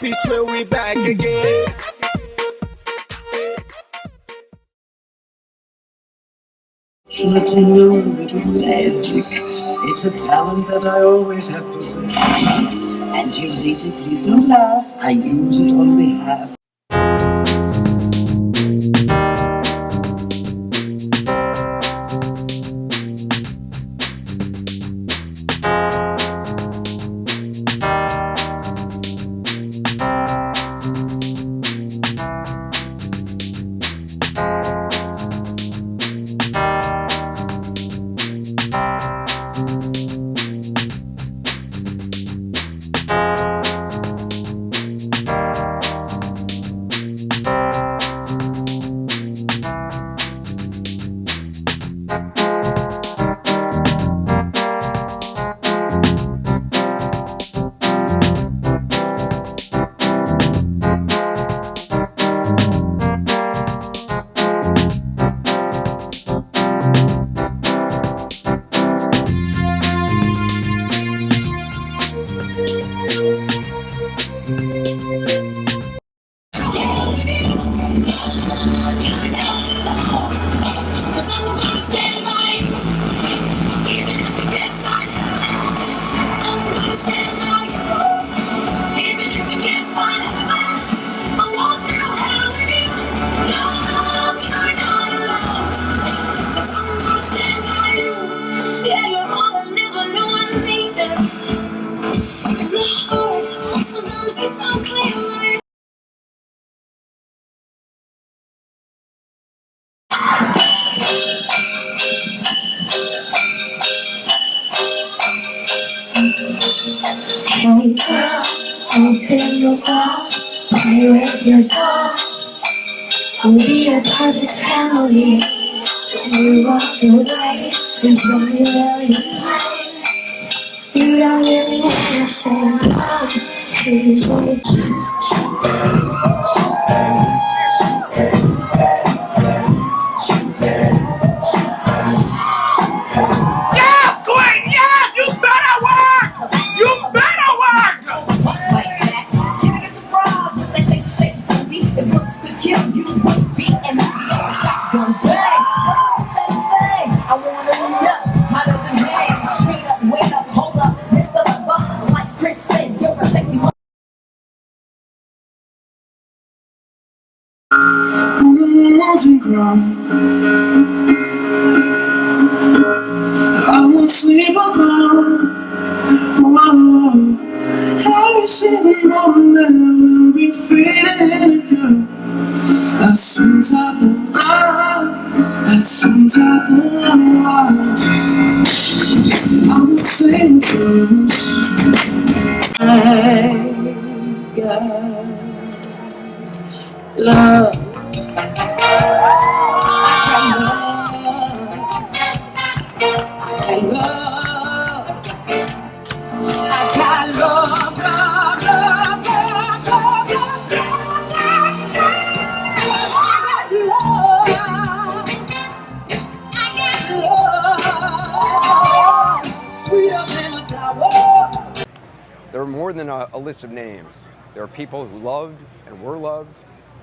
peace where we back again. Let me know a little magic. It's a talent that I always have possessed. And you lady, please don't laugh. I use it on behalf. Hey girl, open your walls, play with your dolls. We'll be a perfect family. When you walk away, is when we really play. You don't hear me when I say no. She's way too. I won't sleep alone. Whoa. Every single moment will be fading in you. That's some type of love. That's some type of love. I won't sing the blues. I got love. There are more than a list of names. There are people who loved and were loved.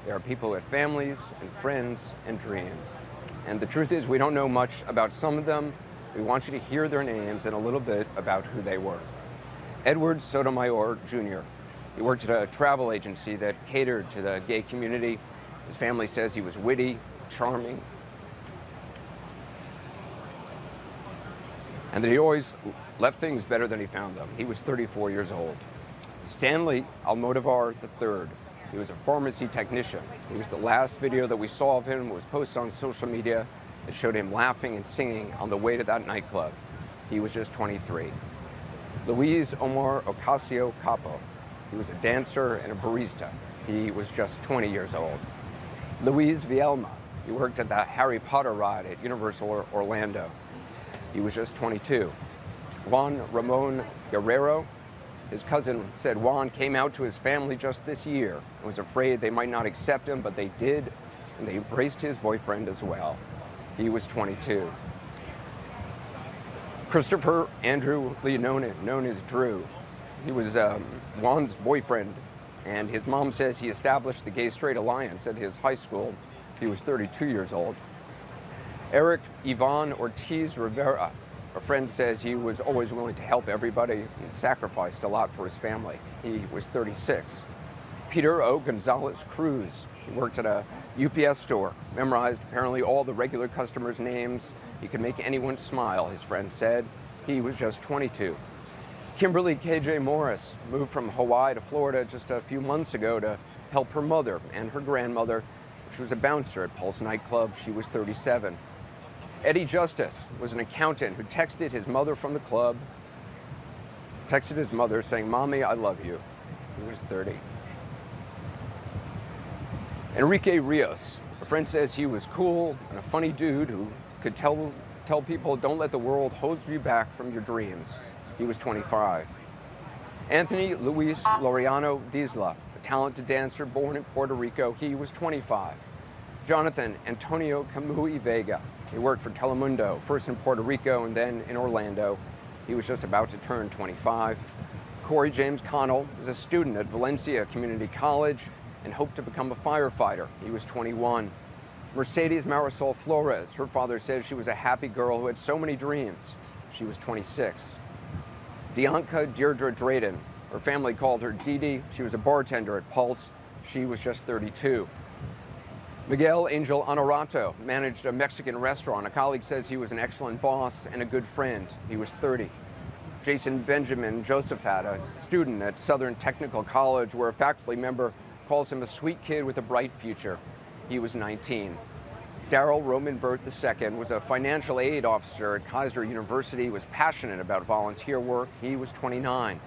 There are people who had families and friends and dreams. And the truth is, we don't know much about some of them. We want you to hear their names and a little bit about who they were. Edward Sotomayor Jr. He worked at a travel agency that catered to the gay community. His family says he was witty, charming, and that he always left things better than he found them. He was 34 years old. Stanley Almodovar III. He was a pharmacy technician. He was the last video that we saw of him was posted on social media that showed him laughing and singing on the way to that nightclub. He was just 23. Luis Omar Ocasio Capo. He was a dancer and a barista. He was just 20 years old. Luis Vielma. He worked at the Harry Potter ride at Universal Orlando. He was just 22. Juan Ramon Guerrero. His cousin said Juan came out to his family just this year and was afraid they might not accept him, but they did, and they embraced his boyfriend as well. He was 22. Christopher Andrew Leonone, known as Drew. He was Juan's boyfriend And his mom says he established the Gay-Straight Alliance at his high school. He was 32 years old. Eric Ivan Ortiz Rivera, a friend says he was always willing to help everybody and sacrificed a lot for his family. He was 36. Peter O. Gonzalez Cruz, he worked at a UPS store, memorized apparently all the regular customers' names. He could make anyone smile, his friend said. He was just 22. Kimberly KJ Morris moved from Hawaii to Florida just a few months ago to help her mother and her grandmother. She was a bouncer at Pulse nightclub. She was 37. Eddie Justice was an accountant who texted his mother from the club, texted his mother saying, "Mommy, I love you." He was 30. Enrique Rios, a friend says he was cool and a funny dude who could tell people, don't let the world hold you back from your dreams. He was 25. Anthony Luis Laureano Dizla, a talented dancer born in Puerto Rico, he was 25. Jonathan Antonio Camui Vega, he worked for Telemundo, first in Puerto Rico and then in Orlando. He was just about to turn 25. Corey James Connell was a student at Valencia Community College and hoped to become a firefighter. He was 21. Mercedes Marisol Flores, her father says she was a happy girl who had so many dreams. She was 26. Dianca Deirdre Drayden, her family called her Dee Dee. She was a bartender at Pulse. She was just 32. Miguel Angel Honorato managed a Mexican restaurant. A colleague says he was an excellent boss and a good friend. He was 30. Jason Benjamin Josephat, a student at Southern Technical College, where a faculty member calls him a sweet kid with a bright future. He was 19. Darrell Roman Burt II was a financial aid officer at Kaiser University, was passionate about volunteer work. He was 29.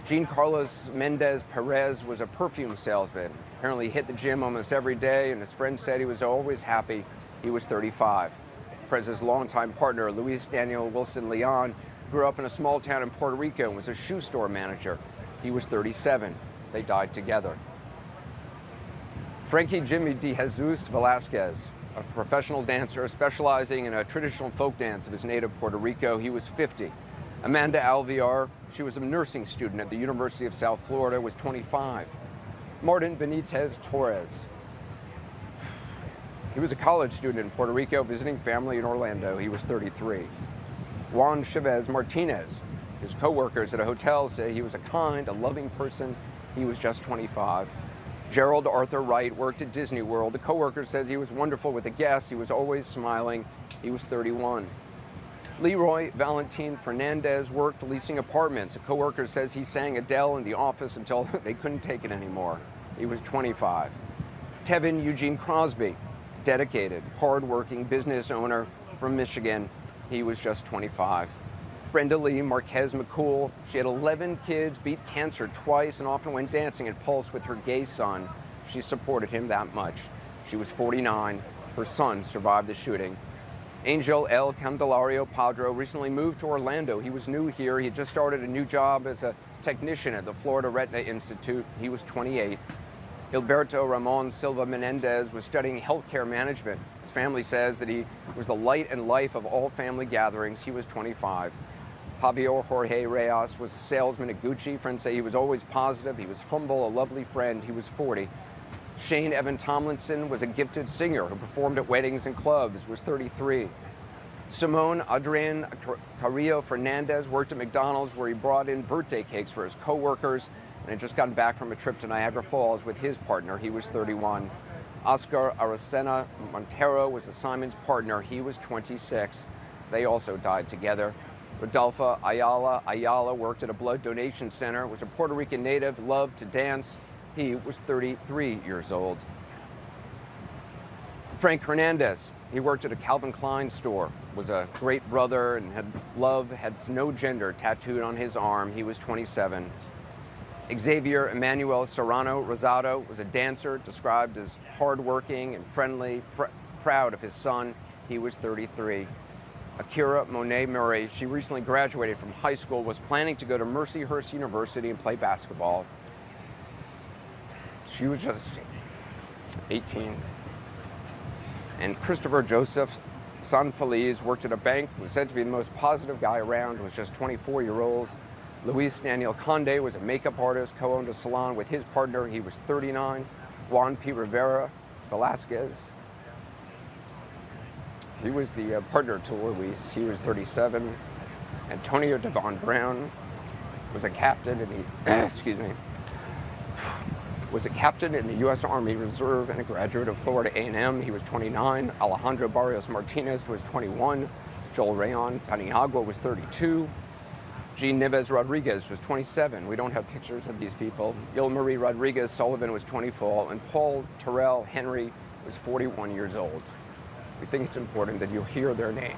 Jean Carlos Mendez Perez was a perfume salesman. Apparently he hit the gym almost every day, and his friend said he was always happy. He was 35. Perez's longtime partner, Luis Daniel Wilson Leon, grew up in a small town in Puerto Rico and was a shoe store manager. He was 37. They died together. Frankie Jimmy de Jesus Velasquez, a professional dancer specializing in a traditional folk dance of his native Puerto Rico. He was 50. Amanda Alvear, she was a nursing student at the University of South Florida, was 25. Martin Benitez Torres, he was a college student in Puerto Rico visiting family in Orlando. He was 33. Juan Chavez Martinez, his co-workers at a hotel say he was a kind, a loving person. He was just 25. Gerald Arthur Wright worked at Disney World. The coworker says he was wonderful with the guests. He was always smiling. He was 31. Leroy Valentin Fernandez worked leasing apartments. A coworker says he sang Adele in the office until they couldn't take it anymore. He was 25. Tevin Eugene Crosby, dedicated, hardworking business owner from Michigan. He was just 25. Brenda Lee Marquez McCool, she had 11 kids, beat cancer twice, and often went dancing at Pulse with her gay son. She supported him that much. She was 49. Her son survived the shooting. Angel L. Candelario Padro recently moved to Orlando. He was new here. He had just started a new job as a technician at the Florida Retina Institute. He was 28. Gilberto Ramon Silva Menendez was studying healthcare management. His family says that he was the light and life of all family gatherings. He was 25. Javier Jorge Reyes was a salesman at Gucci. Friends say he was always positive. He was humble, a lovely friend. He was 40. Shane Evan Tomlinson was a gifted singer who performed at weddings and clubs, was 33. Simone Adrian Carrillo Fernandez worked at McDonald's, where he brought in birthday cakes for his co-workers, and had just gotten back from a trip to Niagara Falls with his partner. He was 31. Oscar Aracena Montero was Simon's partner. He was 26. They also died together. Rodolfo Ayala worked at a blood donation center, was a Puerto Rican native, loved to dance. He was 33 years old. Frank Hernandez, he worked at a Calvin Klein store, was a great brother and had no gender tattooed on his arm. He was 27. Xavier Emmanuel Serrano Rosado was a dancer, described as hardworking and friendly, proud of his son. He was 33. Akira Monet Murray, she recently graduated from high school, was planning to go to Mercyhurst University and play basketball. She was just 18. And Christopher Joseph Sanfeliz worked at a bank, was said to be the most positive guy around, was just 24 years Luis Daniel Conde was a makeup artist, co-owned a salon with his partner. He was 39. Juan P. Rivera Velasquez. He was the partner to Luis. He was 37. Antonio Devon Brown was a captain in the, was a captain in the U.S. Army Reserve and a graduate of Florida A&M. He was 29. Alejandro Barrios Martinez was 21. Joel Rayon Paniagua was 32. Jean Nieves Rodriguez was 27. We don't have pictures of these people. Il-Marie Rodriguez Sullivan was 24. And Paul Terrell Henry was 41 years old. We think it's important that you hear their names.